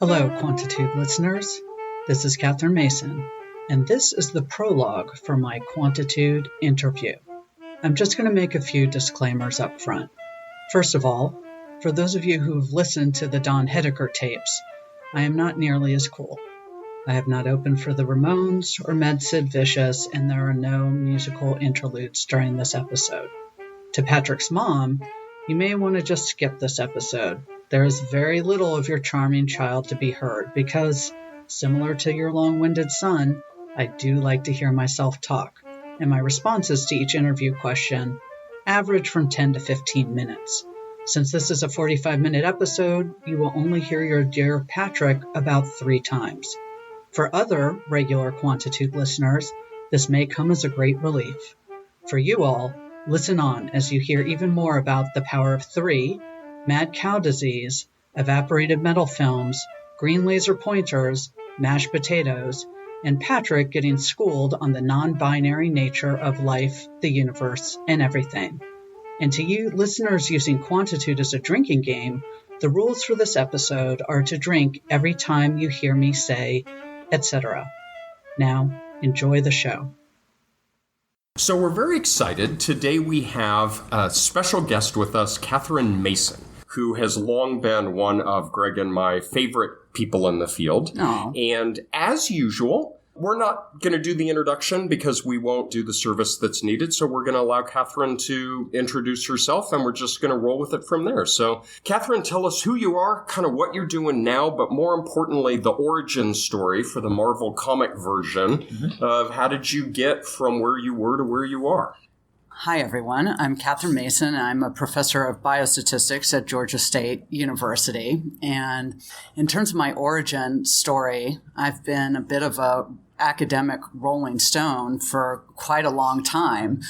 Hello, Quantitude listeners. This is Katherine Masyn, and this is the prologue for my Quantitude interview. I'm just going to make a few disclaimers up front. First of all, for those of you who have listened to the Don Hedeker tapes, I am not nearly as cool. I have not opened for the Ramones or Med Sid Vicious, and there are no musical interludes during this episode. To Patrick's mom, you may want to just skip this episode. There is very little of your charming child to be heard because, similar to your long-winded son, I do like to hear myself talk, and my responses to each interview question average from 10 to 15 minutes. Since this is a 45-minute episode, you will only hear your dear Patrick about 3 times. For other regular Quantitude listeners, this may come as a great relief. For you all, listen on as you hear even more about the power of 3, mad cow disease, evaporated metal films, green laser pointers, mashed potatoes, and Patrick getting schooled on the non-binary nature of life, the universe, and everything. And to you listeners using Quantitude as a drinking game, the rules for this episode are to drink every time you hear me say, etc. Now, enjoy the show. So we're very excited. Today we have a special guest with us, Katherine Masyn, who has long been one of Greg and my favorite people in the field. Aww. And as usual, we're not going to do the introduction because we won't do the service that's needed. So we're going to allow Katherine to introduce herself, and we're just going to roll with it from there. So Katherine, tell us who you are, kind of what you're doing now, but more importantly, the origin story for the Marvel comic version of how did you get from where you were to where you are? Hi, everyone. I'm Katherine Masyn. I'm a professor of biostatistics at Georgia State University. And in terms of my origin story, I've been a bit of a academic rolling stone for quite a long time,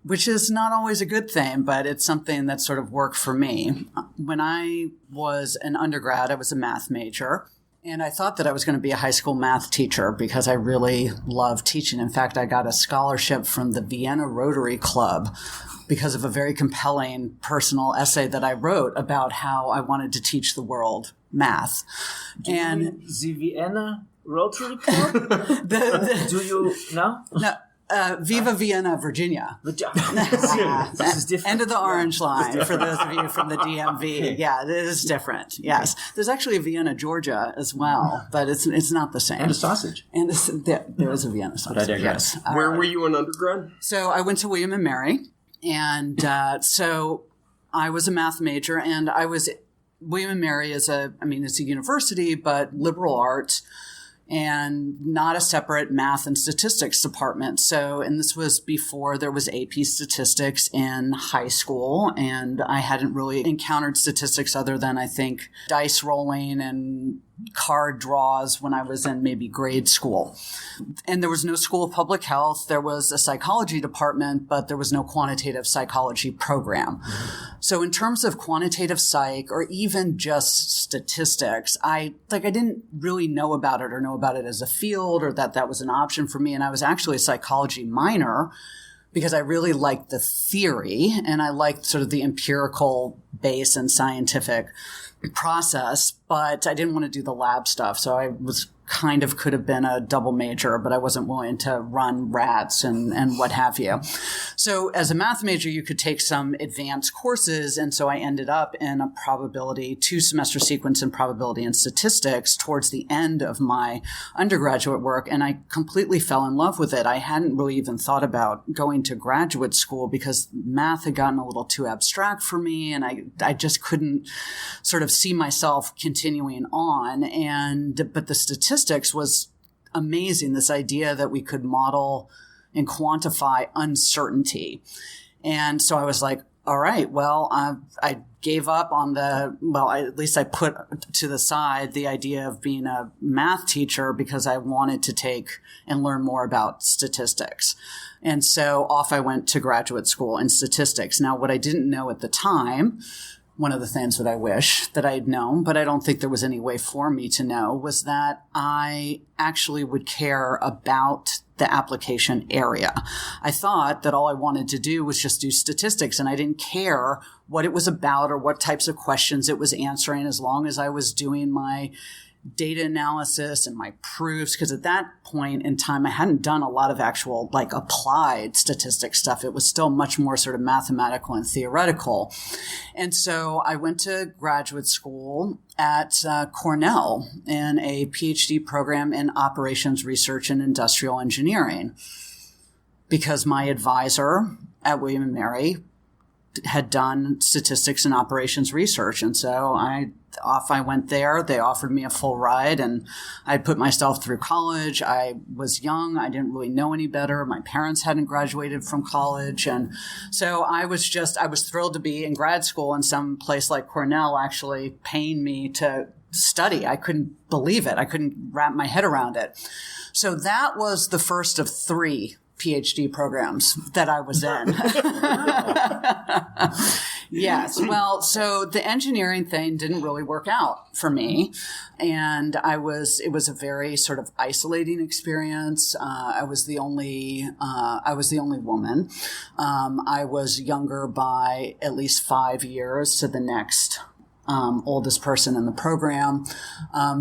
which is not always a good thing, but it's something that sort of worked for me. When I was an undergrad, I was a math major. And I thought that I was going to be a high school math teacher because I really love teaching. In fact, I got a scholarship from the Vienna Rotary Club because of a very compelling personal essay that I wrote about how I wanted to teach the world math. The Vienna Rotary Club? Do you know? No. Viva Vienna, Virginia. This is different. End of the orange line for those of you from the DMV. Okay. Yeah, it is different. Yes. There's actually a Vienna, Georgia as well, but it's not the same. And a sausage. And there is a Vienna sausage. But I digress. Yes. Where were you in undergrad? So I went to William and Mary, and so I was a math major, and William and Mary it's a university, but liberal arts, and not a separate math and statistics department. So, and this was before there was AP statistics in high school, and I hadn't really encountered statistics other than, I think, dice rolling and card draws when I was in maybe grade school. And there was no school of public health. There was a psychology department, but there was no quantitative psychology program. So in terms of quantitative psych or even just statistics, I didn't really know about it or know about it as a field or that was an option for me. And I was actually a psychology minor because I really liked the theory and I liked sort of the empirical base and scientific process, but I didn't want to do the lab stuff. So I could have been a double major, but I wasn't willing to run rats and what have you. So as a math major, you could take some advanced courses. And so I ended up in a 2-semester sequence in probability and statistics towards the end of my undergraduate work. And I completely fell in love with it. I hadn't really even thought about going to graduate school because math had gotten a little too abstract for me. And I just couldn't sort of see myself continuing on. But the statistics was amazing. This idea that we could model and quantify uncertainty. And so I was like, all right, well, I gave up on at least I put to the side the idea of being a math teacher because I wanted to take and learn more about statistics. And so off I went to graduate school in statistics. Now, what I didn't know at the time, one of the things that I wish that I had known, but I don't think there was any way for me to know, was that I actually would care about the application area. I thought that all I wanted to do was just do statistics, and I didn't care what it was about or what types of questions it was answering as long as I was doing my data analysis and my proofs, because at that point in time, I hadn't done a lot of actual like applied statistics stuff. It was still much more sort of mathematical and theoretical. And so I went to graduate school at Cornell in a PhD program in operations research and industrial engineering, because my advisor at William & Mary had done statistics and operations research. And so I went there. They offered me a full ride, and I put myself through college. I was young. I didn't really know any better. My parents hadn't graduated from college. And so I was thrilled to be in grad school, and some place like Cornell actually paying me to study. I couldn't believe it. I couldn't wrap my head around it. So that was the first of 3 PhD programs that I was in. Yes. Well, so the engineering thing didn't really work out for me. And it was a very sort of isolating experience. I was the only woman. I was younger by at least 5 years to the next oldest person in the program.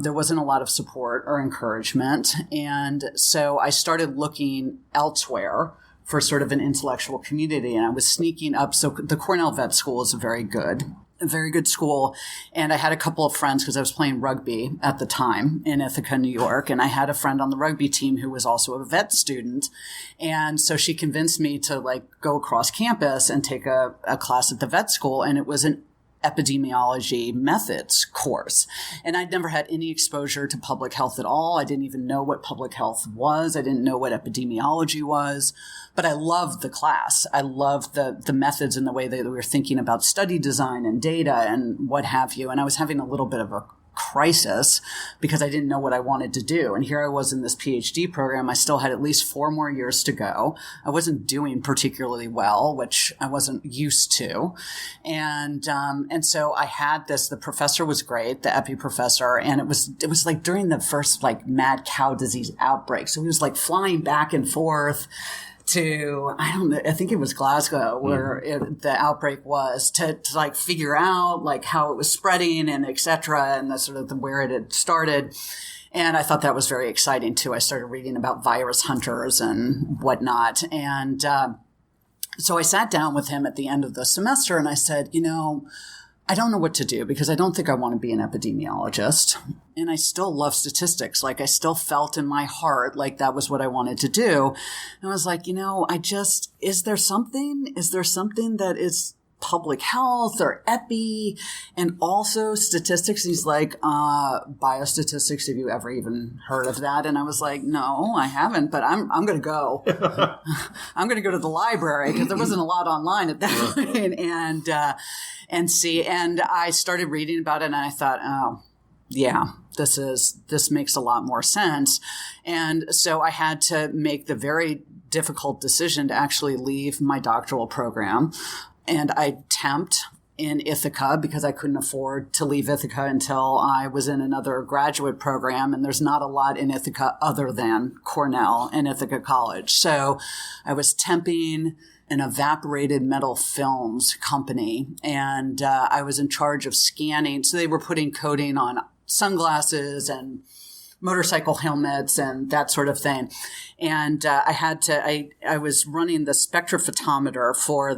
There wasn't a lot of support or encouragement. And so I started looking elsewhere for sort of an intellectual community. And I was sneaking up. So the Cornell Vet School is a very good school. And I had a couple of friends, because I was playing rugby at the time in Ithaca, New York. And I had a friend on the rugby team who was also a vet student. And so she convinced me to like go across campus and take a class at the vet school. And it was an epidemiology methods course. And I'd never had any exposure to public health at all. I didn't even know what public health was. I didn't know what epidemiology was, but I loved the class. I loved the methods and the way they were thinking about study design and data and what have you. And I was having a little bit of a crisis because I didn't know what I wanted to do. And here I was in this PhD program. I still had at least 4 more years to go. I wasn't doing particularly well, which I wasn't used to. And so I had this, the professor was great, the epi professor. And it was like during the first like mad cow disease outbreak. So he was like flying back and forth to, I don't know, I think it was Glasgow where the outbreak was to like figure out like how it was spreading and et cetera, and the sort of where it had started. And I thought that was very exciting too. I started reading about virus hunters and whatnot. And so I sat down with him at the end of the semester and I said, I don't know what to do because I don't think I want to be an epidemiologist. And I still love statistics. Like I still felt in my heart like that was what I wanted to do. And I was like, is there something that is public health or epi and also statistics? And he's like, biostatistics. Have you ever even heard of that? And I was like, no, I haven't, but I'm going to go. I'm going to go to the library because there wasn't a lot online at that point and see. And I started reading about it and I thought, oh, yeah, this makes a lot more sense. And so I had to make the very difficult decision to actually leave my doctoral program. And I temped in Ithaca because I couldn't afford to leave Ithaca until I was in another graduate program. And there's not a lot in Ithaca other than Cornell and Ithaca College. So I was temping an evaporated metal films company. And I was in charge of scanning. So they were putting coating on sunglasses and motorcycle helmets and that sort of thing. And I was running the spectrophotometer for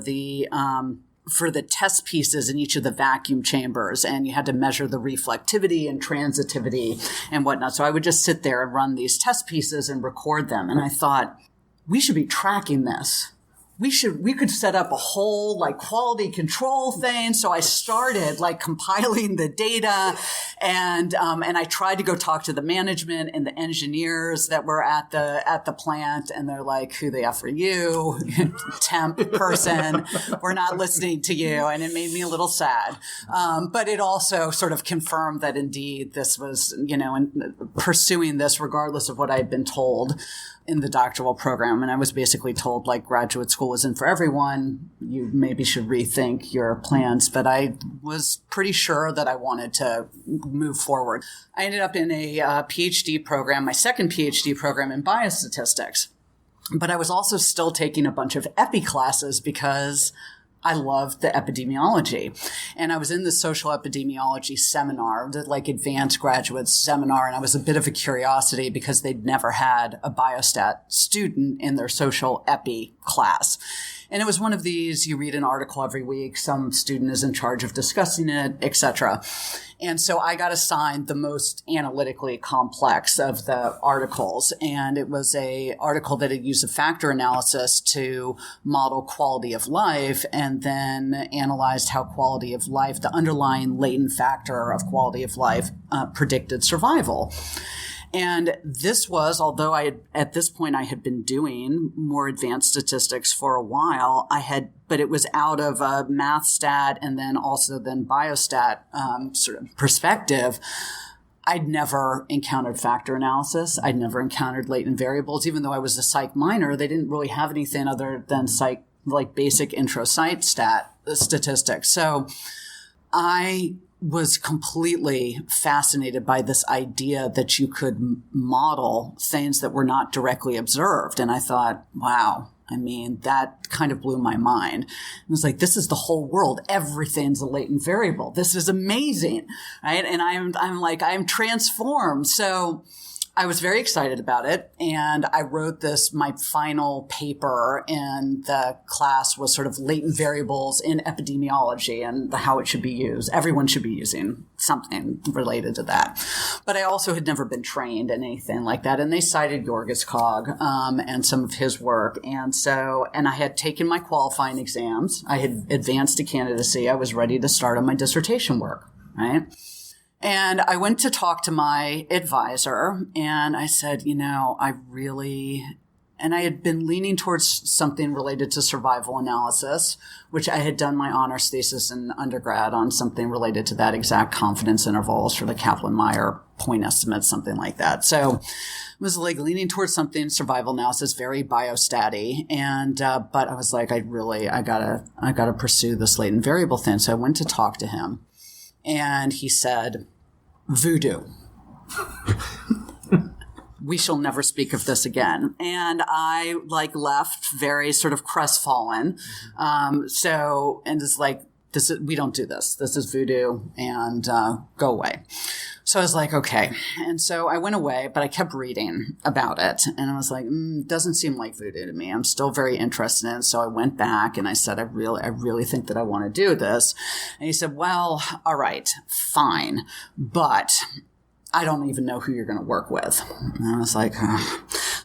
the test pieces in each of the vacuum chambers. And you had to measure the reflectivity and transitivity and whatnot. So I would just sit there and run these test pieces and record them. And I thought, we should be tracking this. We could set up a whole like quality control thing. So I started like compiling the data and I tried to go talk to the management and the engineers that were at the plant. And they're like, who the F are you? Temp person. We're not listening to you. And it made me a little sad. But it also sort of confirmed that indeed this was, and pursuing this regardless of what I had been told in the doctoral program. And I was basically told like graduate school isn't for everyone. You maybe should rethink your plans. But I was pretty sure that I wanted to move forward. I ended up in a PhD program, my second PhD program in biostatistics. But I was also still taking a bunch of epi classes because I loved the epidemiology. And I was in the social epidemiology seminar, the like advanced graduate seminar, and I was a bit of a curiosity because they'd never had a biostat student in their social epi class. And it was one of these, you read an article every week, some student is in charge of discussing it, etc. And so I got assigned the most analytically complex of the articles. And it was a article that had used a factor analysis to model quality of life and then analyzed how quality of life, the underlying latent factor of quality of life, predicted survival. And this was, although at this point I had been doing more advanced statistics for a while, but it was out of a math stat and then also biostat sort of perspective. I'd never encountered factor analysis. I'd never encountered latent variables. Even though I was a psych minor, they didn't really have anything other than psych, like basic intro psych statistics. So I was completely fascinated by this idea that you could model things that were not directly observed. And I thought, wow, I mean, that kind of blew my mind. It was like, this is the whole world. Everything's a latent variable. This is amazing, right? And I'm transformed. So I was very excited about it. And I wrote my final paper in the class was sort of latent variables in epidemiology and how it should be used. Everyone should be using something related to that. But I also had never been trained in anything like that. And they cited Jorgis Cog and some of his work. And I had taken my qualifying exams. I had advanced to candidacy. I was ready to start on my dissertation work, right? And I went to talk to my advisor and I said, and I had been leaning towards something related to survival analysis, which I had done my honors thesis in undergrad on something related to that exact confidence intervals for the Kaplan-Meier point estimates, something like that. So it was like leaning towards something survival analysis, very biostat-y. And, but I was like, I gotta pursue this latent variable thing. So I went to talk to him. And he said, voodoo. We shall never speak of this again. And I left very sort of crestfallen. And it's like, we don't do this. This is voodoo and go away. So I was like, okay. And so I went away, but I kept reading about it. And I was like, doesn't seem like voodoo to me. I'm still very interested in it. So I went back and I said, I really think that I want to do this. And he said, well, all right, fine. But I don't even know who you're going to work with. And I was like,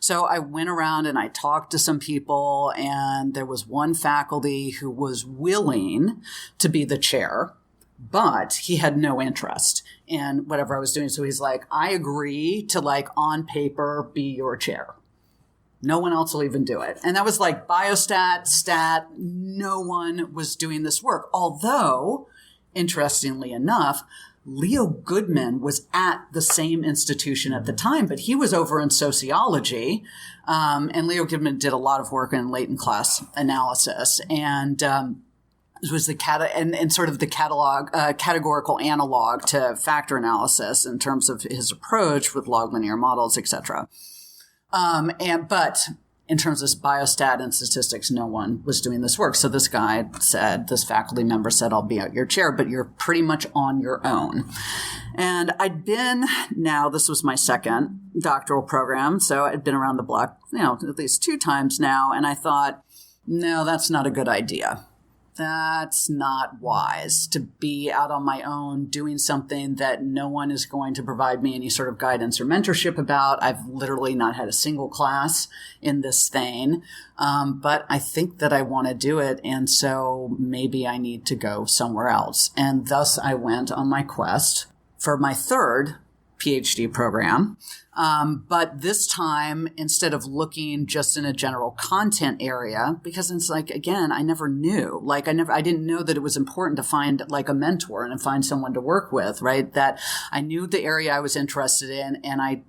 So I went around and I talked to some people, and there was one faculty who was willing to be the chair, but he had no interest in whatever I was doing. So he's like, I agree to on paper be your chair. No one else will even do it. And that was like biostat, stat. No one was doing this work. Although, interestingly enough, Leo Goodman was at the same institution at the time, but he was over in sociology. And Leo Goodman did a lot of work in latent class analysis. And it was sort of the categorical analog to factor analysis in terms of his approach with log linear models, et cetera. But in terms of biostat and statistics, no one was doing this work. So this faculty member said, I'll be at your chair, but you're pretty much on your own. And this was my second doctoral program. So I'd been around the block, at least 2 times now. And I thought, no, that's not a good idea. That's not wise to be out on my own doing something that no one is going to provide me any sort of guidance or mentorship about. I've literally not had a single class in this thing. But I think that I want to do it. And so maybe I need to go somewhere else. And thus I went on my quest for my third PhD program. But this time, instead of looking just in a general content area, because it's like, again, I never knew, I didn't know that it was important to find a mentor and find someone to work with, right? That I knew the area I was interested in, and I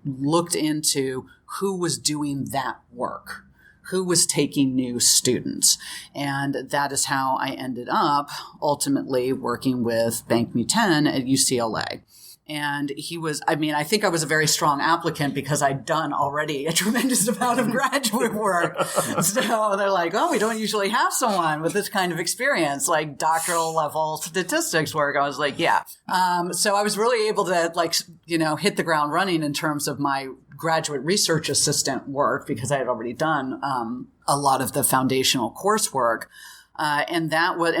looked into who was doing that work, who was taking new students. And that is how I ended up ultimately working with Bank Muten at UCLA. And I think I was a very strong applicant because I'd done already a tremendous amount of graduate work. So they're like, oh, we don't usually have someone with this kind of experience, like doctoral level statistics work. I was like, yeah. So I was really able to hit the ground running in terms of my graduate research assistant work because I had already done a lot of the foundational coursework. And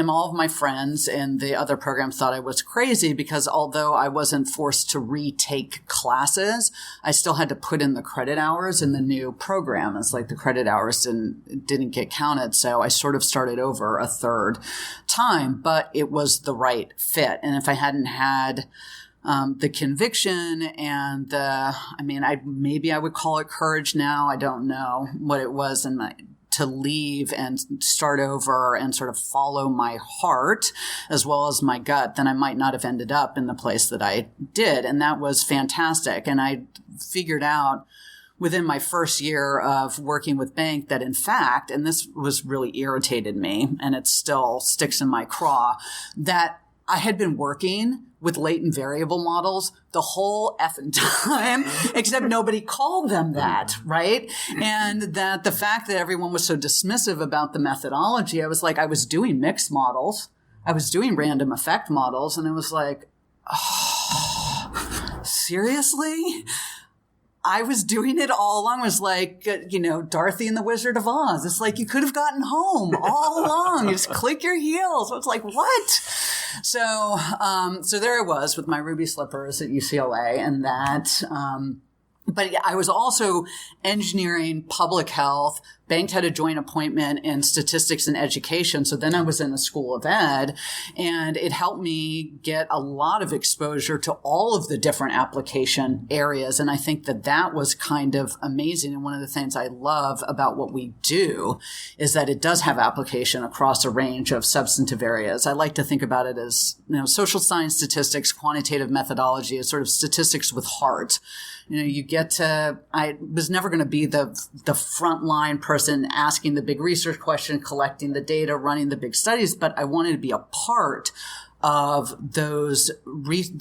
all of my friends in the other programs thought I was crazy because although I wasn't forced to retake classes, I still had to put in the credit hours in the new program. It's like the credit hours didn't get counted. So I sort of started over a third time, but it was the right fit. And if I hadn't had the conviction and maybe I would call it courage now. I don't know what it was to leave and start over and sort of follow my heart as well as my gut, then I might not have ended up in the place that I did. And that was fantastic. And I figured out within my first year of working with bank that in fact, and this was really irritated me and it still sticks in my craw, that I had been working with latent variable models the whole effing time, except nobody called them that, right? And that the fact that everyone was so dismissive about the methodology, I was like, I was doing mixed models. I was doing random effect models. And it was like, oh, seriously? I was doing it all along. It was like, Dorothy and the Wizard of Oz. It's like you could have gotten home all along. You just click your heels. So it's like, what? So there I was with my ruby slippers at UCLA and that, but I was also engineering public health. Banked had a joint appointment in statistics and education. So then I was in the School of Ed and it helped me get a lot of exposure to all of the different application areas. And I think that was kind of amazing. And one of the things I love about what we do is that it does have application across a range of substantive areas. I like to think about it as, social science statistics, quantitative methodology is sort of statistics with heart. I was never going to be the frontline person asking the big research question, collecting the data, running the big studies, but I wanted to be a part of the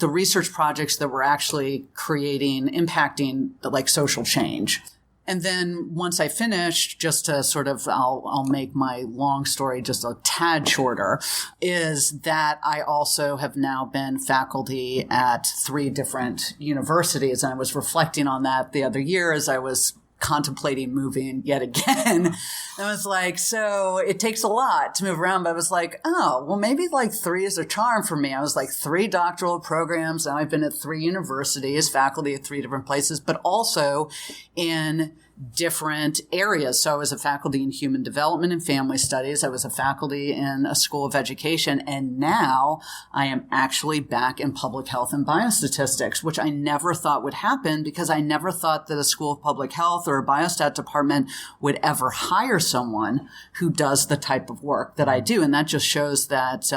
research projects that were actually impacting social change. And then once I finished, just to sort of, I'll make my long story just a tad shorter, is that I also have now been faculty at 3 different universities. And I was reflecting on that the other year as I was contemplating moving yet again. I was like, so it takes a lot to move around, but I was like, oh, well, maybe 3 is a charm for me. I was like 3 doctoral programs. And I've been at 3 universities, faculty at 3 different places, but also in different areas. So I was a faculty in human development and family studies. I was a faculty in a school of education. And now I am actually back in public health and biostatistics, which I never thought would happen because I never thought that a school of public health or a biostat department would ever hire someone who does the type of work that I do. And that just shows that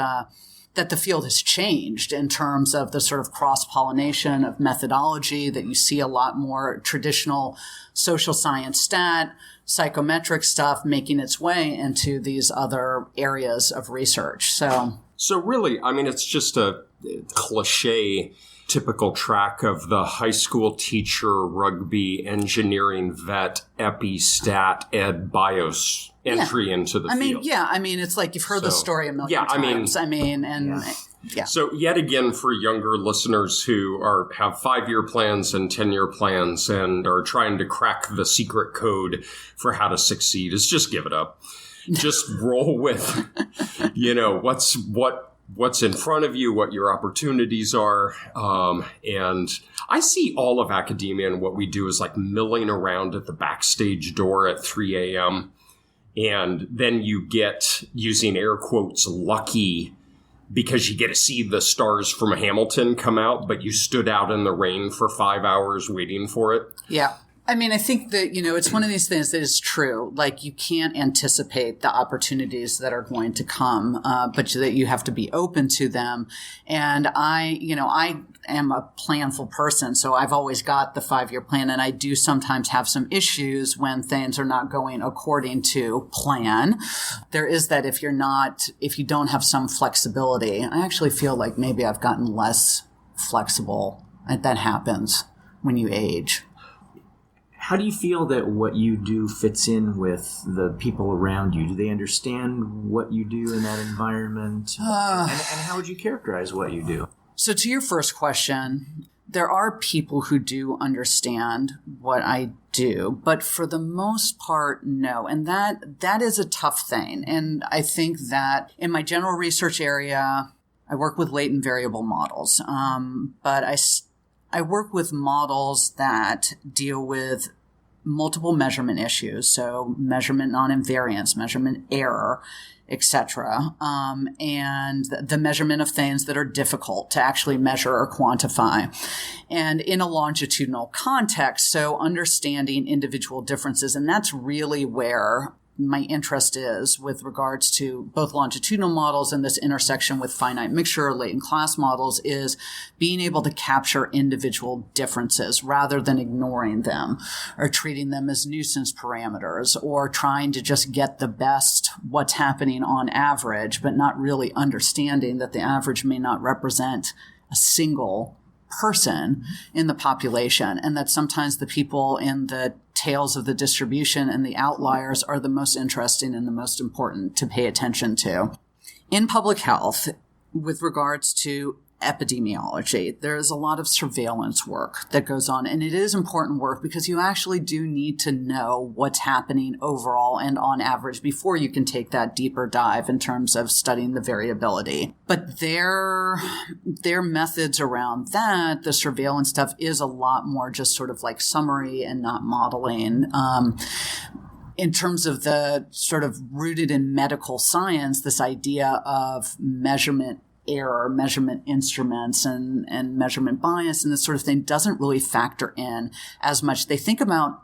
the field has changed in terms of the sort of cross-pollination of methodology, that you see a lot more traditional social science stat, psychometric stuff making its way into these other areas of research. So really, it's just a cliche, typical track of the high school teacher, rugby, engineering, vet, epi, stat, ed, bios entry into the field. It's like you've heard the story a million times. So yet again, for younger listeners who have 5-year plans and 10-year plans and are trying to crack the secret code for how to succeed, is just give it up. Just roll with, what's in front of you, what your opportunities are. And I see all of academia and what we do is like milling around at the backstage door at 3 a.m. And then you get, using air quotes, lucky because you get to see the stars from Hamilton come out, but you stood out in the rain for 5 hours waiting for it. Yeah. I think that, it's one of these things that is true. Like, you can't anticipate the opportunities that are going to come, but that you have to be open to them. And I am a planful person, so I've always got the 5-year plan, and I do sometimes have some issues when things are not going according to plan. There is that if you don't have some flexibility. I actually feel like maybe I've gotten less flexible that happens when you age. How do you feel that what you do fits in with the people around you? Do they understand what you do in that environment? And how would you characterize what you do? So to your first question, there are people who do understand what I do, but for the most part, no. And that is a tough thing. And I think that in my general research area, I work with latent variable models. But I work with models that deal with multiple measurement issues, so measurement non-invariance, measurement error, etc., and the measurement of things that are difficult to actually measure or quantify, and in a longitudinal context, so understanding individual differences. And that's really where my interest is with regards to both longitudinal models and this intersection with finite mixture or latent class models, is being able to capture individual differences rather than ignoring them or treating them as nuisance parameters or trying to just get the best what's happening on average, but not really understanding that the average may not represent a single person in the population, and that sometimes the people in the tails of the distribution and the outliers are the most interesting and the most important to pay attention to. In public health, with regards to epidemiology, there is a lot of surveillance work that goes on, and it is important work because you actually do need to know what's happening overall and on average before you can take that deeper dive in terms of studying the variability. But their methods around that, the surveillance stuff, is a lot more just sort of like summary and not modeling. In terms of the sort of rooted in medical science, this idea of measurement error, measurement instruments, and measurement bias and this sort of thing doesn't really factor in as much. They think about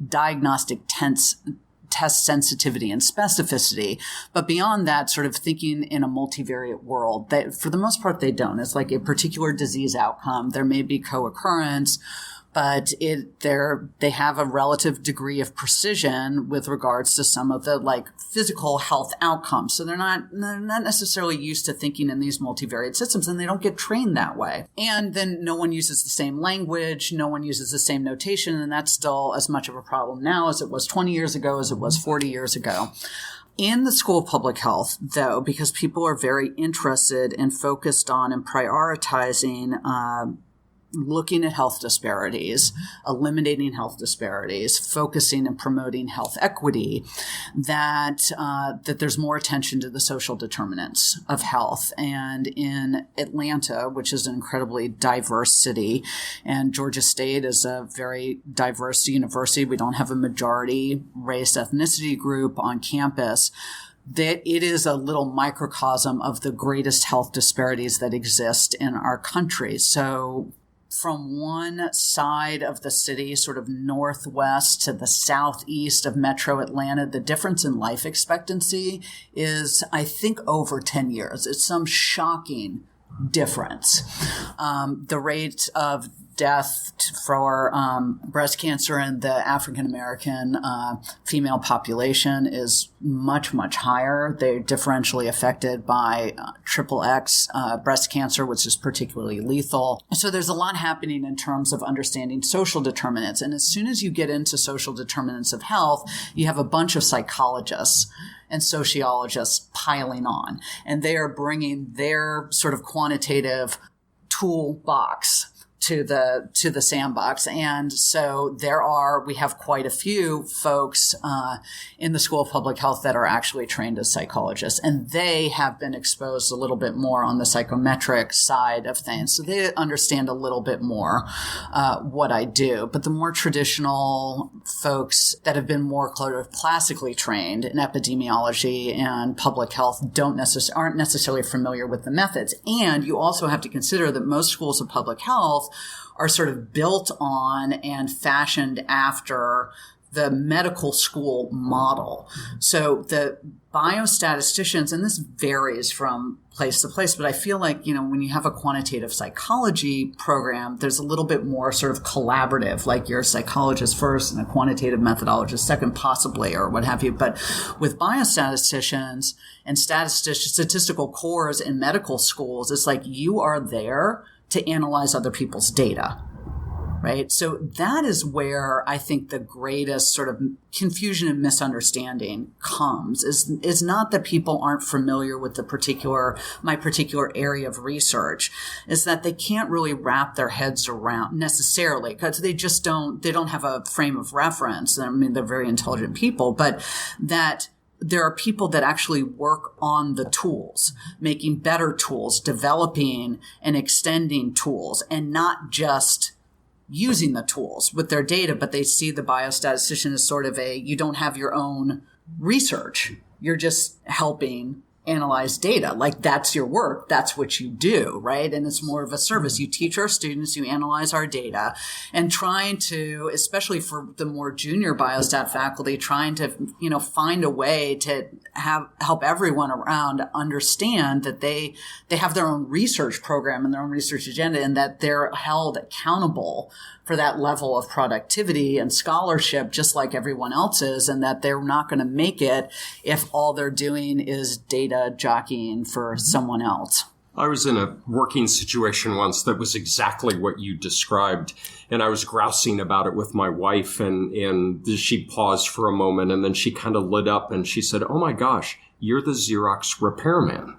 diagnostic test sensitivity and specificity, but beyond that, sort of thinking in a multivariate world, that for the most part they don't. It's like a particular disease outcome. There may be co-occurrence, but they have a relative degree of precision with regards to some of the like physical health outcomes. So they're not necessarily used to thinking in these multivariate systems, and they don't get trained that way. And then no one uses the same language, no one uses the same notation, and that's still as much of a problem now as it was 20 years ago, as it was 40 years ago. In the School of Public Health, though, because people are very interested and focused on and prioritizing looking at health disparities, eliminating health disparities, focusing and promoting health equity, that there's more attention to the social determinants of health. And in Atlanta, which is an incredibly diverse city, and Georgia State is a very diverse university, we don't have a majority race ethnicity group on campus, that it is a little microcosm of the greatest health disparities that exist in our country. So from one side of the city, sort of northwest to the southeast of metro Atlanta, the difference in life expectancy is, I think, over 10 years. It's some shocking difference. The rate of death for breast cancer in the African-American female population is much, much higher. They're differentially affected by XXX breast cancer, which is particularly lethal. So there's a lot happening in terms of understanding social determinants. And as soon as you get into social determinants of health, you have a bunch of psychologists and sociologists piling on. And they are bringing their sort of quantitative toolbox to the sandbox. And so we have quite a few folks in the School of Public Health that are actually trained as psychologists, and they have been exposed a little bit more on the psychometric side of things. So they understand a little bit more what I do. But the more traditional folks that have been more classically trained in epidemiology and public health aren't necessarily familiar with the methods. And you also have to consider that most schools of public health are sort of built on and fashioned after the medical school model. So the biostatisticians, and this varies from place to place, but I feel like, when you have a quantitative psychology program, there's a little bit more sort of collaborative, like you're a psychologist first and a quantitative methodologist second, possibly, or what have you. But with biostatisticians and statistical cores in medical schools, it's like you are there to analyze other people's data. Right. So that is where I think the greatest sort of confusion and misunderstanding comes is not that people aren't familiar with my particular area of research, is that they can't really wrap their heads around necessarily because they don't have a frame of reference. I mean, they're very intelligent people, but that there are people that actually work on the tools, making better tools, developing and extending tools, and not just using the tools with their data, but they see the biostatistician as sort of you don't have your own research. You're just helping analyze data. Like that's your work. That's what you do, right? And it's more of a service. You teach our students, you analyze our data, and trying to, especially for the more junior biostat faculty, trying to, find a way to help everyone around understand that they have their own research program and their own research agenda, and that they're held accountable for that level of productivity and scholarship, just like everyone else is, and that they're not going to make it if all they're doing is data jockeying for someone else. I was in a working situation once that was exactly what you described, and I was grousing about it with my wife, and she paused for a moment, and then she kind of lit up, and she said, "Oh my gosh, you're the Xerox repairman."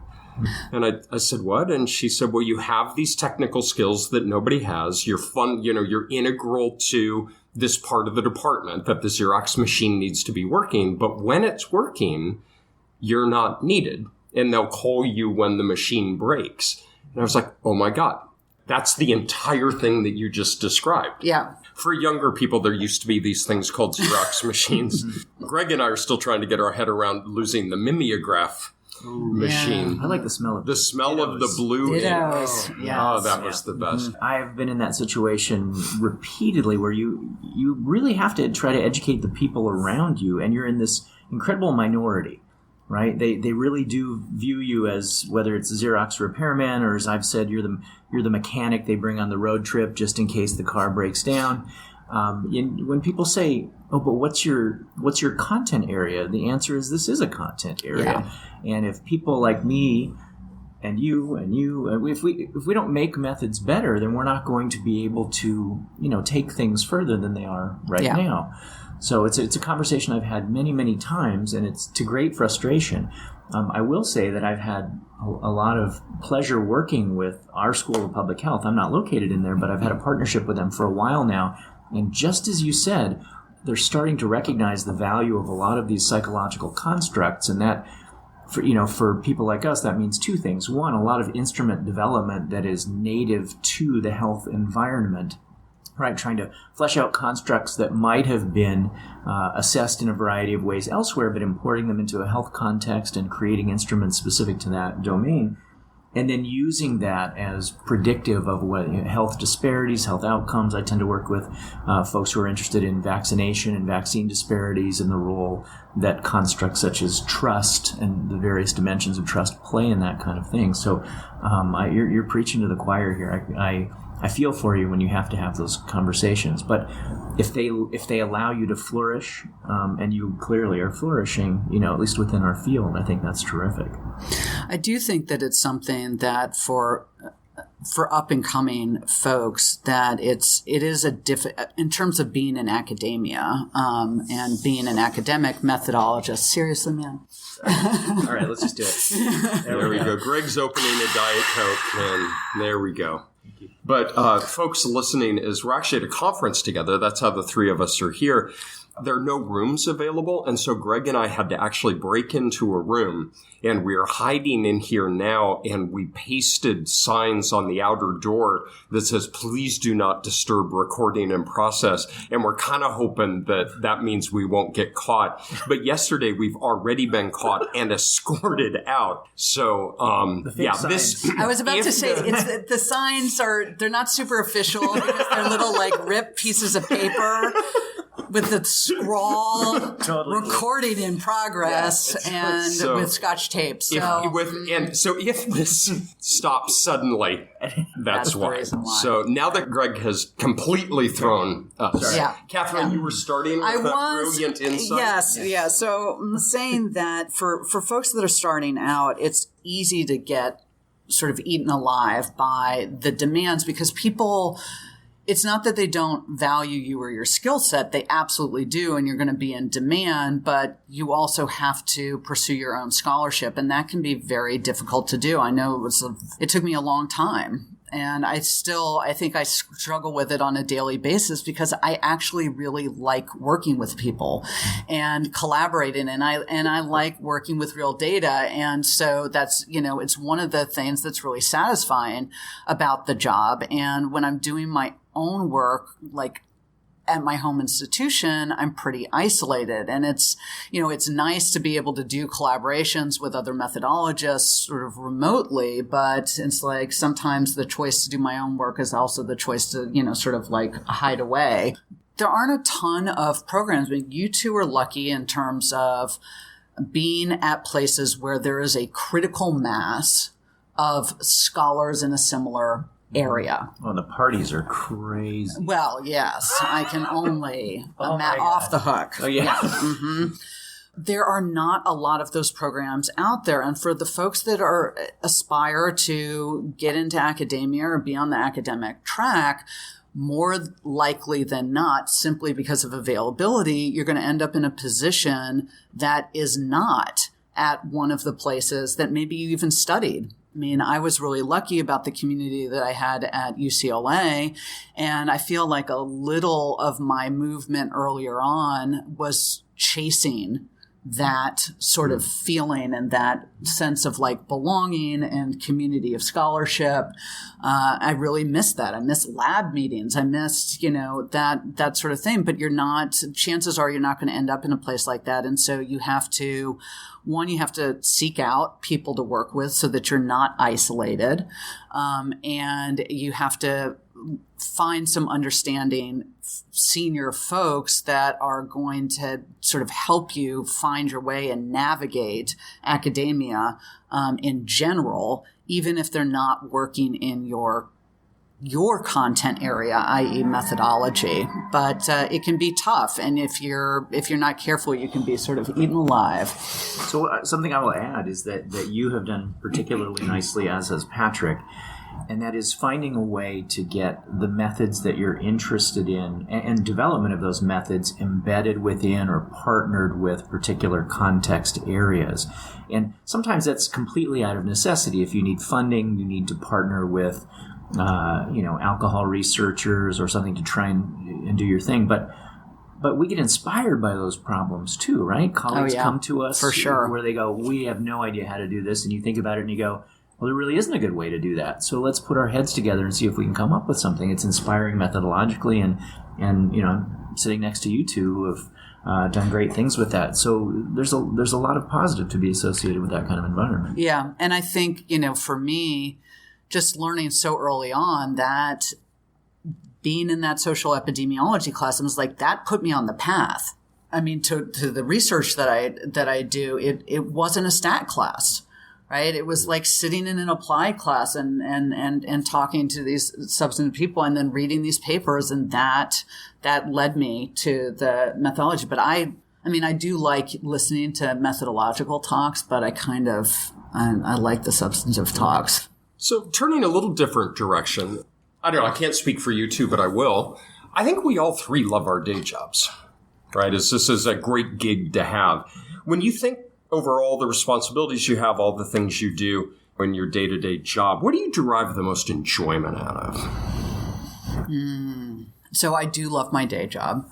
And I said, "What?" And she said, "Well, you have these technical skills that nobody has. You're you're integral to this part of the department that the Xerox machine needs to be working. But when it's working, you're not needed. And they'll call you when the machine breaks." And I was like, "Oh my God, that's the entire thing that you just described." Yeah. For younger people, there used to be these things called Xerox machines. Greg and I are still trying to get our head around losing the mimeograph machine. I like the smell of the smell of the blue ink. Yes. Oh, that was the best. I have been in that situation repeatedly where you really have to try to educate the people around you, and you're in this incredible minority, right? They really do view you as, whether it's a Xerox repairman or, as I've said, you're the mechanic they bring on the road trip just in case the car breaks down. When people say, "Oh, but what's your content area?" the answer is, this is a content area. Yeah. And if people like me and you, if we don't make methods better, then we're not going to be able to, take things further than they are right now. So it's a conversation I've had many, many times, and it's to great frustration. I will say that I've had a lot of pleasure working with our School of Public Health. I'm not located in there, but I've had a partnership with them for a while now. And just as you said, they're starting to recognize the value of a lot of these psychological constructs, and that for people like us, that means two things. One, a lot of instrument development that is native to the health environment, right? Trying to flesh out constructs that might have been assessed in a variety of ways elsewhere, but importing them into a health context and creating instruments specific to that domain. And then using that as predictive of what health disparities, health outcomes. I tend to work with folks who are interested in vaccination and vaccine disparities and the role that constructs such as trust and the various dimensions of trust play in that kind of thing. So you're preaching to the choir here. I feel for you when you have to have those conversations. But if they allow you to flourish, and you clearly are flourishing, at least within our field, I think that's terrific. I do think that it's something that for up and coming folks, that it is in terms of being in academia and being an academic methodologist. Seriously, man. All right, let's just do it. There we go. Greg's opening a Diet Coke, and there we go. But folks listening, is we're actually at a conference together. That's how the three of us are here. There are no rooms available, and so Greg and I had to actually break into a room, and we are hiding in here now, and we pasted signs on the outer door that says, "Please do not disturb recording in process," and we're kind of hoping that means we won't get caught. But yesterday, we've already been caught and escorted out. So, I was about to say, the signs they're not super official because they're little ripped pieces of paper with the scrawl, totally. Recording in progress, with Scotch tape. So, if this stops suddenly, that's why. So now that Greg has completely thrown us, Katherine, you were starting with brilliant insight. Yes, yeah. So I'm saying that for folks that are starting out, it's easy to get sort of eaten alive by the demands, because people, it's not that they don't value you or your skill set. They absolutely do. And you're going to be in demand, but you also have to pursue your own scholarship. And that can be very difficult to do. I know it took me a long time. And I think I struggle with it on a daily basis, because I actually really like working with people and collaborating. And I like working with real data. And so that's, it's one of the things that's really satisfying about the job. And when I'm doing my own work, like at my home institution, I'm pretty isolated. And it's nice to be able to do collaborations with other methodologists sort of remotely, but it's like sometimes the choice to do my own work is also the choice to, sort of like hide away. There aren't a ton of programs. I mean, you two are lucky in terms of being at places where there is a critical mass of scholars in a similar area. Oh, the parties are crazy. Well, yes, I can only off the hook. Oh, yeah. Mm-hmm. There are not a lot of those programs out there. And for the folks that aspire to get into academia or be on the academic track, more likely than not, simply because of availability, you're going to end up in a position that is not at one of the places that maybe you even studied. I mean, I was really lucky about the community that I had at UCLA, and I feel like a little of my movement earlier on was chasing that sort of feeling and that sense of like belonging and community of scholarship. I really missed that. I missed lab meetings. I missed, that sort of thing. But chances are you're not going to end up in a place like that. And so you have to seek out people to work with so that you're not isolated. And you have to find some understanding senior folks that are going to sort of help you find your way and navigate academia in general, even if they're not working in your content area, i.e. methodology. But it can be tough. And if you're not careful, you can be sort of eaten alive. So something I will add is that you have done particularly nicely, as has Patrick, and that is finding a way to get the methods that you're interested in and development of those methods embedded within or partnered with particular context areas. And sometimes that's completely out of necessity. If you need funding, you need to partner with alcohol researchers or something to try and do your thing. But we get inspired by those problems too, right? Colleagues come to us for sure, where they go, we have no idea how to do this. And you think about it and you go, well, there really isn't a good way to do that. So let's put our heads together and see if we can come up with something. It's inspiring methodologically, and I'm sitting next to you two who have done great things with that. So there's a lot of positive to be associated with that kind of environment. Yeah, and I think, for me, just learning so early on that being in that social epidemiology class, I was like, that put me on the path. I mean, to the research that I do, it wasn't a stat class. Right. It was like sitting in an applied class and talking to these substantive people and then reading these papers. And that led me to the methodology. But I do like listening to methodological talks, but I like the substantive talks. So turning a little different direction, I don't know, I can't speak for you two, but I will. I think we all three love our day jobs, right? This is a great gig to have. When you think over all the responsibilities you have, all the things you do in your day-to-day job, what do you derive the most enjoyment out of? So I do love my day job.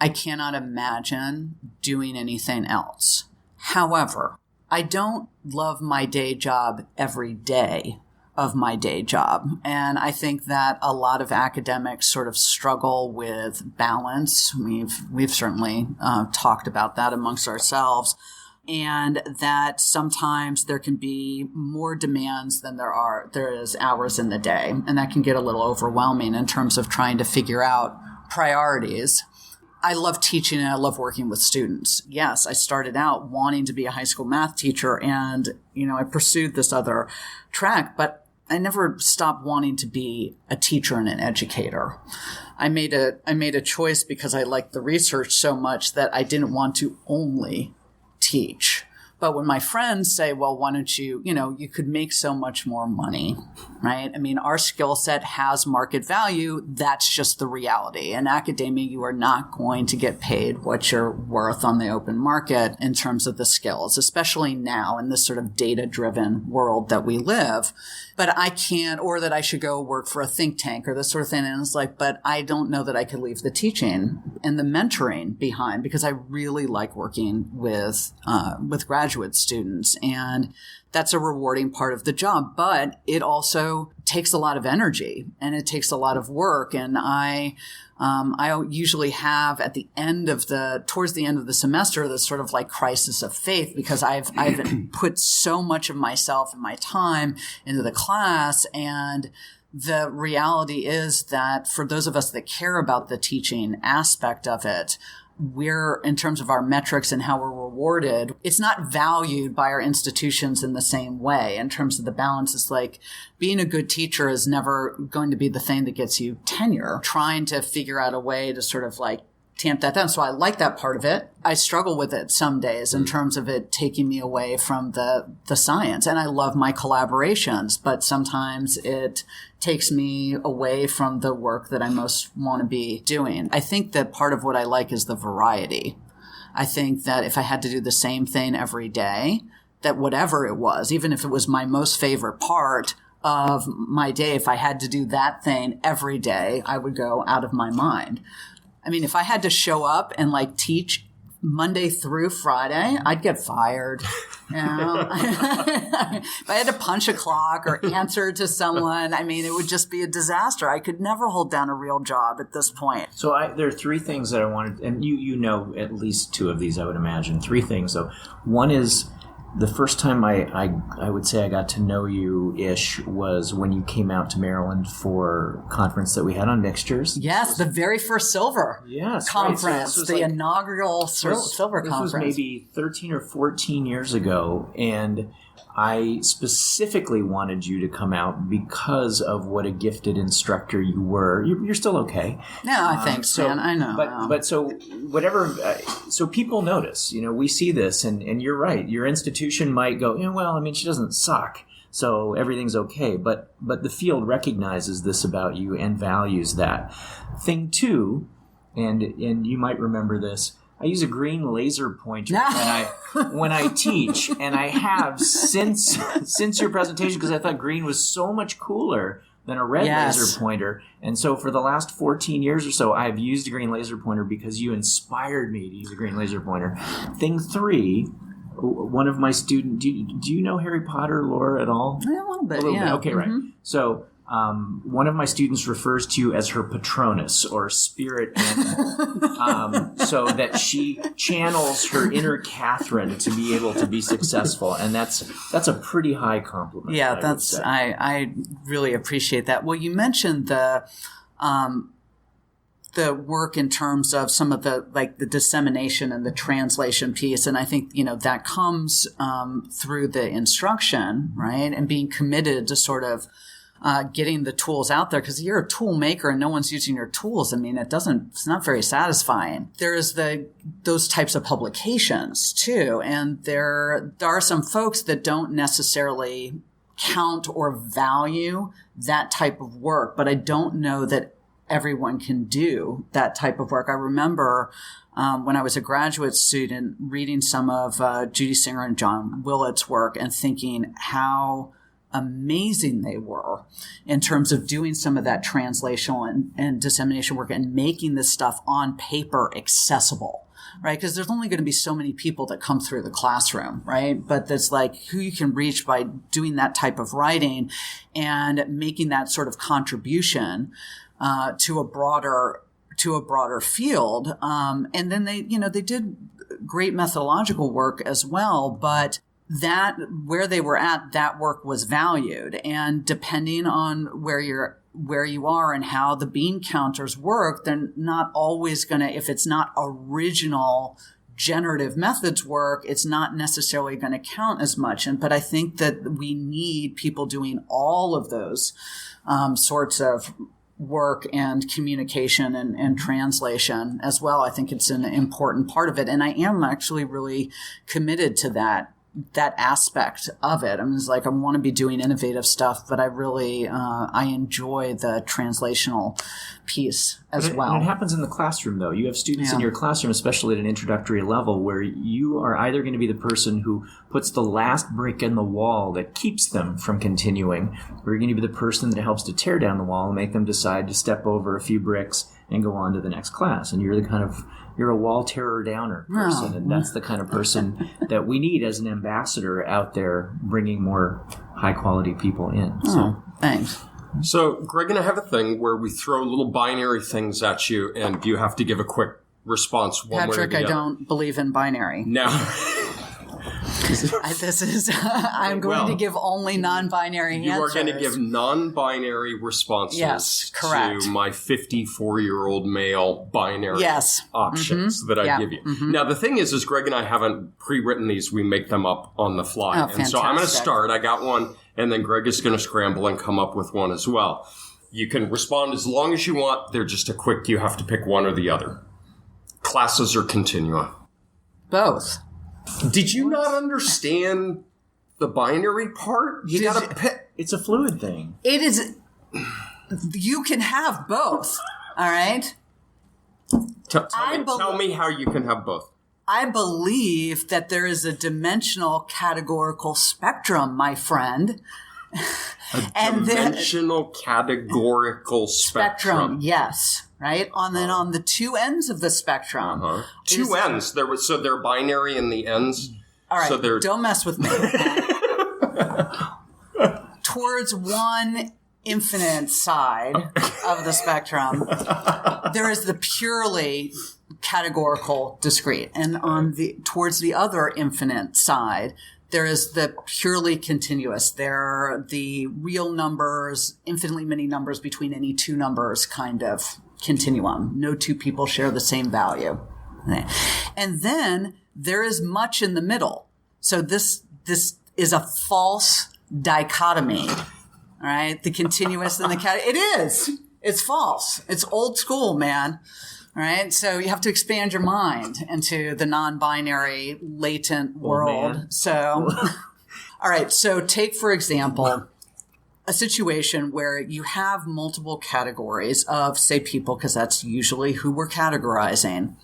I cannot imagine doing anything else. However, I don't love my day job every day of my day job. And I think that a lot of academics sort of struggle with balance. We've certainly talked about that amongst ourselves. And that sometimes there can be more demands than there is hours in the day. And that can get a little overwhelming in terms of trying to figure out priorities. I love teaching and I love working with students. Yes, I started out wanting to be a high school math teacher and, I pursued this other track, but I never stopped wanting to be a teacher and an educator. I made a choice because I liked the research so much that I didn't want to only teach, But when my friends say, well, why don't you, you could make so much more money, right? I mean, our skill set has market value. That's just the reality. In academia, you are not going to get paid what you're worth on the open market in terms of the skills, especially now in this sort of data-driven world that we live. But I can't, or that I should go work for a think tank or this sort of thing. And it's like, but I don't know that I could leave the teaching and the mentoring behind, because I really like working with graduate students. And that's a rewarding part of the job, but it also takes a lot of energy and it takes a lot of work. And I usually have towards the end of the semester, this sort of like crisis of faith, because I've put so much of myself and my time into the class. And the reality is that for those of us that care about the teaching aspect of it, we're, in terms of our metrics and how we're rewarded, it's not valued by our institutions in the same way. In terms of the balance, it's like being a good teacher is never going to be the thing that gets you tenure. Trying to figure out a way to sort of like tamp that down. So I like that part of it. I struggle with it some days in terms of it taking me away from the science. And I love my collaborations, but sometimes it takes me away from the work that I most want to be doing. I think that part of what I like is the variety. I think that if I had to do the same thing every day, that whatever it was, even if it was my most favorite part of my day, if I had to do that thing every day, I would go out of my mind. I mean, if I had to show up and like teach Monday through Friday, I'd get fired. If I had to punch a clock or answer to someone, I mean, it would just be a disaster. I could never hold down a real job at this point. So there are three things that I wanted, and you know at least two of these, I would imagine. Three things, though. One is, the first time I would say I got to know you-ish was when you came out to Maryland for a conference that we had on mixtures. Yes, the very first silver conference, right. So the inaugural silver conference. This was maybe 13 or 14 years ago, and I specifically wanted you to come out because of what a gifted instructor you were. You're still okay. No, thanks, man. I know. But so whatever. So people notice. We see this, and you're right. Your institution might go, well, I mean, she doesn't suck, so everything's okay. But the field recognizes this about you and values that. Thing two, and you might remember this. I use a green laser pointer when I teach, and I have since your presentation, because I thought green was so much cooler than a red laser pointer. And so for the last 14 years or so, I've used a green laser pointer because you inspired me to use a green laser pointer. Thing three, one of my students, do you know Harry Potter lore at all? A little bit, yeah. Okay, right. So one of my students refers to you as her Patronus, or spirit animal, so that she channels her inner Catherine to be able to be successful, and that's a pretty high compliment. Yeah, I really appreciate that. Well, you mentioned the work in terms of some of the dissemination and the translation piece. And I think, that comes through the instruction, right? And being committed to sort of getting the tools out there, because you're a tool maker and no one's using your tools. I mean, it's not very satisfying. There's those types of publications too. And there are some folks that don't necessarily count or value that type of work, but I don't know that everyone can do that type of work. I remember when I was a graduate student reading some of Judy Singer and John Willett's work and thinking how amazing they were in terms of doing some of that translational and dissemination work and making this stuff on paper accessible, right? Because there's only going to be so many people that come through the classroom, right? But that's like who you can reach by doing that type of writing and making that sort of contribution to a broader field. And then they did great methodological work as well, but that where they were at, that work was valued. And depending on where you are and how the bean counters work, they're not always going to, if it's not original generative methods work, it's not necessarily going to count as much. But I think that we need people doing all of those sorts of work and communication and translation as well. I think it's an important part of it. And I am actually really committed to that that aspect of it. I'm just like, I want to be doing innovative stuff, but I really, I enjoy the translational piece as well. And it happens in the classroom, though. You have students in your classroom, especially at an introductory level, where you are either going to be the person who puts the last brick in the wall that keeps them from continuing, or you're going to be the person that helps to tear down the wall and make them decide to step over a few bricks and go on to the next class. And you're a wall tearer downer person, and that's the kind of person that we need as an ambassador out there bringing more high-quality people in. So, thanks. So, Greg and I have a thing where we throw little binary things at you, and you have to give a quick response one way or the other. Patrick, I don't believe in binary. No. I'm going to give only non-binary answers. You are going to give non-binary responses to my 54-year-old male binary options that I give you. Now, the thing is Greg and I haven't pre-written these. We make them up on the fly. And so I'm going to start. I got one, and then Greg is going to scramble and come up with one as well. You can respond as long as you want. They're just a quick, you have to pick one or the other. Classes or continua? Both. Did you not understand the binary part? You got to pick. It's a fluid thing. It is. You can have both. All right. Tell me how you can have both. I believe that there is a dimensional categorical spectrum, my friend. Dimensional categorical spectrum. Yes. Right? Then on the two ends of the spectrum. Two ends. So they're binary in the ends. All right. So don't mess with me. Towards one infinite side of the spectrum, there is the purely categorical discrete. And towards the other infinite side, there is the purely continuous. There are the real numbers, infinitely many numbers between any two numbers kind of continuum. No two people share the same value. And then there is much in the middle. So this is a false dichotomy. All right? The continuous and the it is. It's false. It's old school, man. All right? So you have to expand your mind into the non-binary latent world. So all right. So take, for example, a situation where you have multiple categories of, say, people, because that's usually who we're categorizing,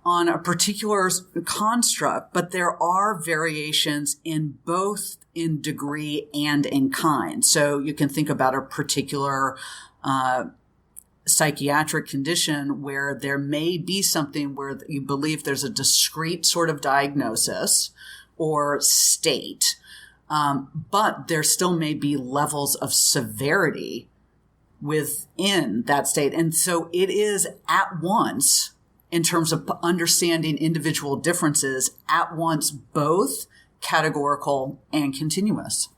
on a particular construct, but there are variations in both in degree and in kind. So you can think about a particular psychiatric condition where there may be something where you believe there's a discrete sort of diagnosis or state, but there still may be levels of severity within that state. And so it is at once, in terms of understanding individual differences, at once both categorical and continuous.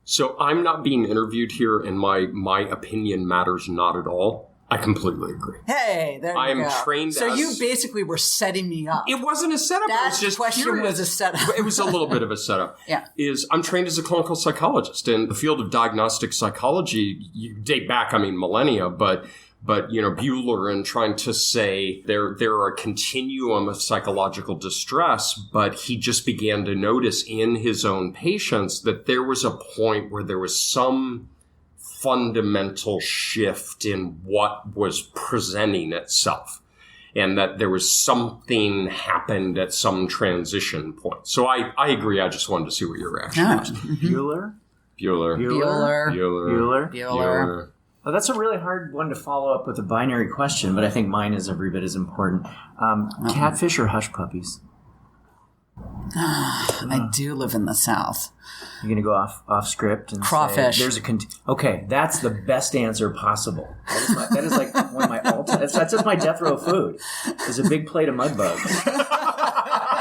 So I'm not being interviewed here, and my opinion matters not at all. I completely agree. Hey, there you go. I'm trained So you basically were setting me up. It wasn't a setup. That it was just question curious. was a setup. It was a little bit of a setup. Yeah. I'm trained as a clinical psychologist. In the field of diagnostic psychology, you date back, millennia, but Bueller and trying to say there are a continuum of psychological distress, but he just began to notice in his own patients that there was a point where there was some fundamental shift in what was presenting itself, and that there was something happened at some transition point. So I agree. I just wanted to see what your reaction was. Bueller? Bueller. Well, that's a really hard one to follow up with a binary question, but I think mine is every bit as important. Catfish or hush puppies? I do live in the South. You're going to go off script and crawfish. Say, okay, that's the best answer possible. That is like one of my that's just my death row food. Is a big plate of mud bugs.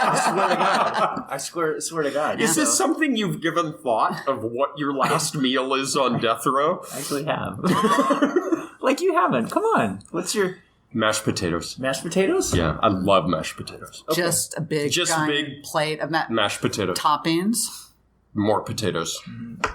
I swear to God. Is this something you've given thought of what your last meal is on death row? I actually have. Like you haven't. Come on. What's your... Mashed potatoes. Mashed potatoes? Yeah, I love mashed potatoes. Okay. Just a big plate of mashed potatoes. Toppings. More potatoes. Butter,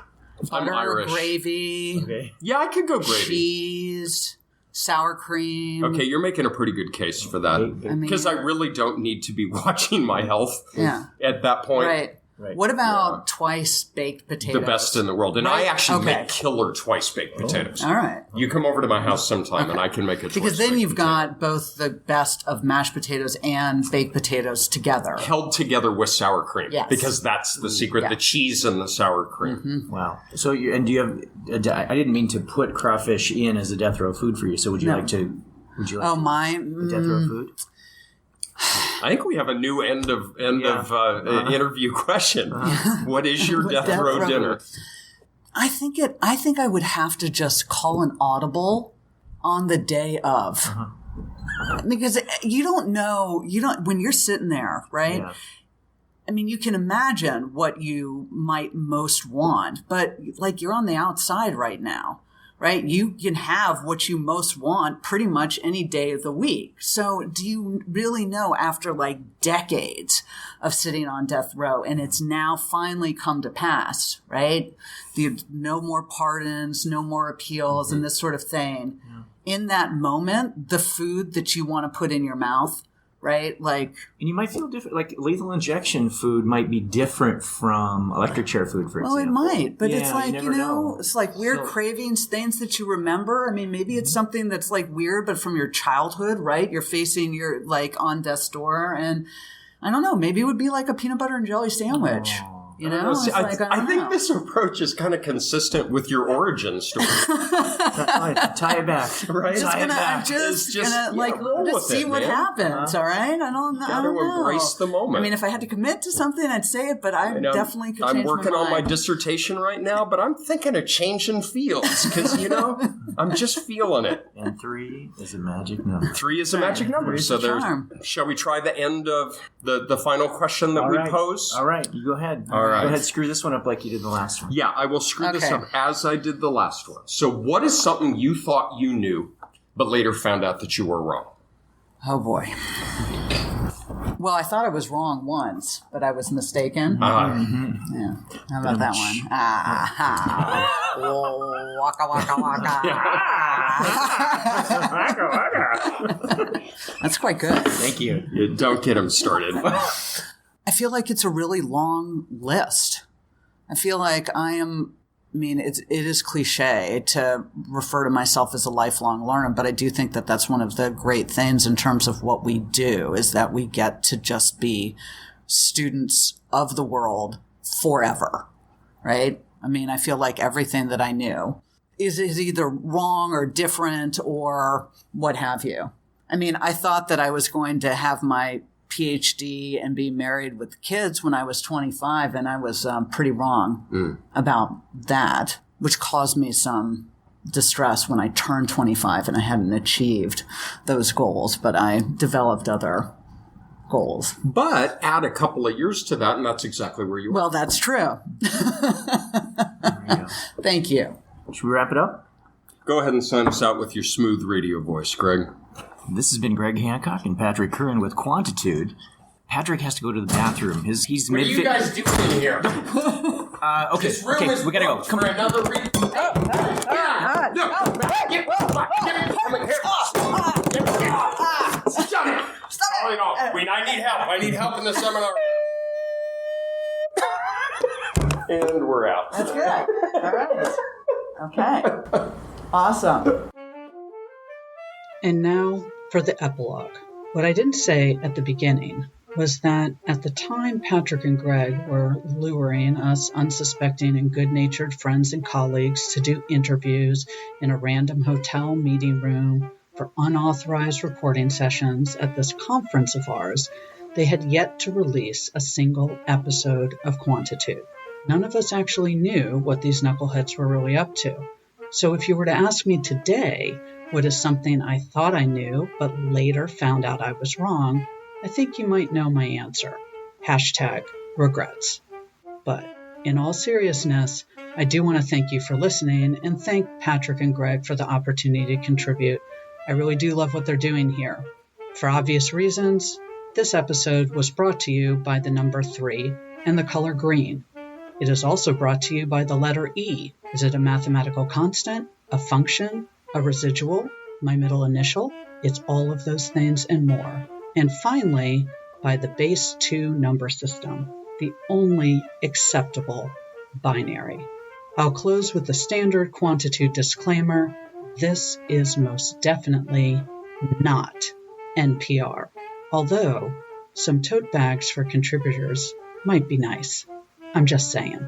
I'm Irish. Gravy. Okay. Yeah, I could go gravy. Cheese. sour cream. Okay, you're making a pretty good case for that. Because I really don't need to be watching my health at that point. Right. What about twice baked potatoes? The best in the world. And I actually make killer twice baked potatoes. All right. You come over to my house sometime and I can make a twice Because then you've got both the best of mashed potatoes and baked potatoes together. Held together with sour cream. Yes. Because that's the secret, the cheese and the sour cream. Mm-hmm. Wow. So, do you have, I didn't mean to put crawfish in as a death row food for you. So would you like to, a death row food? I think we have a new end of interview question. What is your death row dinner? I think I would have to just call an audible on the day of. Because you don't know, when you're sitting there, right? Yeah. I mean, you can imagine what you might most want, but like you're on the outside right now. Right? You can have what you most want pretty much any day of the week. So do you really know after like decades of sitting on death row and it's now finally come to pass, right? No more pardons, no more appeals and this sort of thing. Yeah. In that moment, the food that you want to put in your mouth, right? Like, and you might feel different. Like lethal injection food might be different from electric chair food, for example. Well, it might, but it's like, it's like weird cravings, things that you remember. I mean, maybe it's something that's like weird, but from your childhood, right? You're facing your like on death's door, and I don't know, maybe it would be like a peanut butter and jelly sandwich. You know, I think this approach is kind of consistent with your origin story. Tie it back, right? I'm just gonna see what happens. All right, I don't know. Embrace the moment. I mean, if I had to commit to something, I'd say it, but I definitely could change my mind. I'm working on my dissertation right now, but I'm thinking of changing fields because I'm just feeling it. And 3 is a magic number. 3 is a magic number. So shall we try the end of the final question that we pose? All right, you go ahead. All right. Go ahead, screw this one up like you did the last one. Yeah, I will screw this up as I did the last one. So what is something you thought you knew, but later found out that you were wrong? Oh, boy. Well, I thought I was wrong once, but I was mistaken. Uh-huh. Yeah. How about that one? Waka, waka, waka. That's quite good. Thank you. Don't get him started. I feel like it's a really long list. I feel like it is cliche to refer to myself as a lifelong learner, but I do think that that's one of the great things in terms of what we do is that we get to just be students of the world forever, right? I mean, I feel like everything that I knew is either wrong or different or what have you. I mean, I thought that I was going to have my PhD and be married with kids when I was 25, and I was pretty wrong about that, which caused me some distress when I turned 25 and I hadn't achieved those goals, but I developed other goals. But add a couple of years to that, and that's exactly where you are. Well, that's true. Thank you. Should we wrap it up? Go ahead and sign us out with your smooth radio voice, Greg. This has been Greg Hancock and Patrick Curran with Quantitude. Patrick has to go to the bathroom. He's what are you guys doing in here? Okay, we gotta go. Come for another reading. Give me. Shut it. Stop it. I need help in the seminar. And we're out. That's good. All right. Okay. Awesome. And now for the epilogue. What I didn't say at the beginning was that at the time Patrick and Greg were luring us unsuspecting and good-natured friends and colleagues to do interviews in a random hotel meeting room for unauthorized recording sessions at this conference of ours, they had yet to release a single episode of Quantitude. None of us actually knew what these knuckleheads were really up to. So if you were to ask me today, what is something I thought I knew, but later found out I was wrong, I think you might know my answer. #regrets. But in all seriousness, I do want to thank you for listening and thank Patrick and Greg for the opportunity to contribute. I really do love what they're doing here. For obvious reasons, this episode was brought to you by the number 3 and the color green. It is also brought to you by the letter E. Is it a mathematical constant, a function, a residual? my middle initial, it's all of those things and more. And finally, by the base 2 number system, the only acceptable binary. I'll close with the standard Quantitude disclaimer. This is most definitely not NPR, although some tote bags for contributors might be nice. I'm just saying.